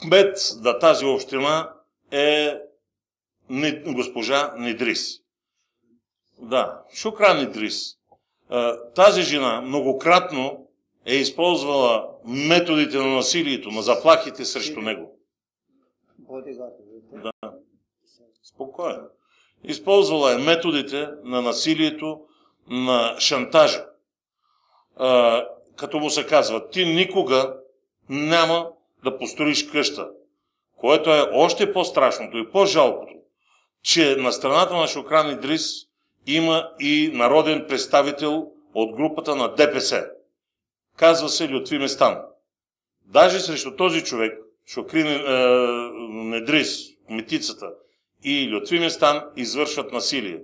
кмет на тази община е госпожа Недрис. Да, Шукран Недрис. Тази жена многократно е използвала методите на насилието, на заплахите срещу него. Да. Спокойно. Използвала е методите на насилието, на шантажа. Като му се казва, ти никога няма да построиш къща, което е още по-страшното и по-жалкото, че на страната на Шукран Идрис има и народен представител от групата на ДПС. Казва се Лютви Местан. Даже срещу този човек, Шукран Идрис, метицата и Лютви Местан извършват насилие.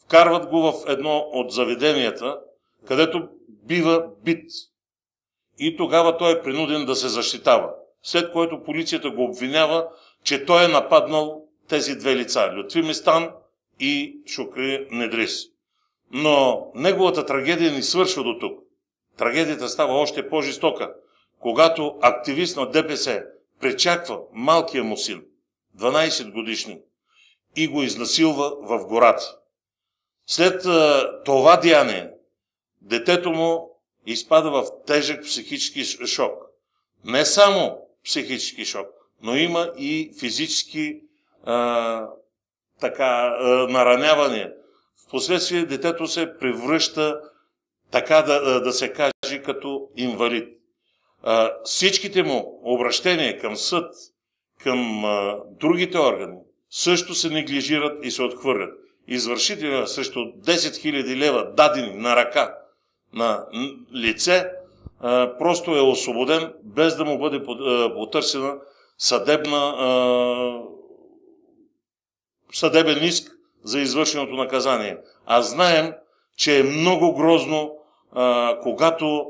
Вкарват го в едно от заведенията, където бива бит. И тогава той е принуден да се защитава. След което полицията го обвинява, че той е нападнал тези две лица, Лютви Местан и Шукран Недрис. Но неговата трагедия не свършва до тук. Трагедията става още по-жестока, когато активист на ДПС пречаква малкия му син, 12 годишни, и го изнасилва в гората. След това деяние, детето му изпада в тежък психически шок. Не само психически шок, но има и физически наранявания. Впоследствие детето се превръща, така да се каже, като инвалид. Всичките му обращения към съд, към другите органи, също се неглижират и се отхвърлят. Извършителя срещу 10 000 лева, дадени на ръка на лице, просто е освободен, без да му бъде потърсена съдебен иск за извършеното наказание. А знаем, че е много грозно, когато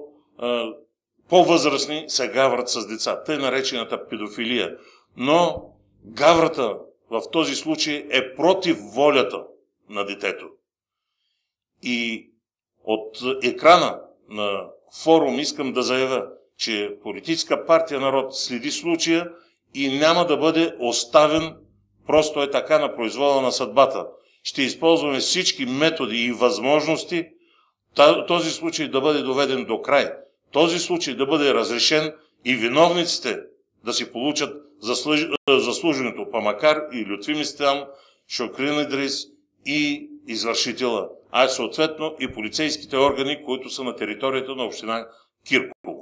по-възрастни се гаврат с деца. Тъй наречената педофилия. Но гаврата в този случай е против волята на детето. И от екрана на форум искам да заявя, че Политическа партия Народ следи случая и няма да бъде оставен просто е така на произвола на съдбата. Ще използваме всички методи и възможности този случай да бъде доведен до край. Този случай да бъде разрешен и виновниците да си получат заслуженото, па макар и Лютви Местан, Шукран Идрис и извършителя, а съответно и полицейските органи, които са на територията на община Кирково.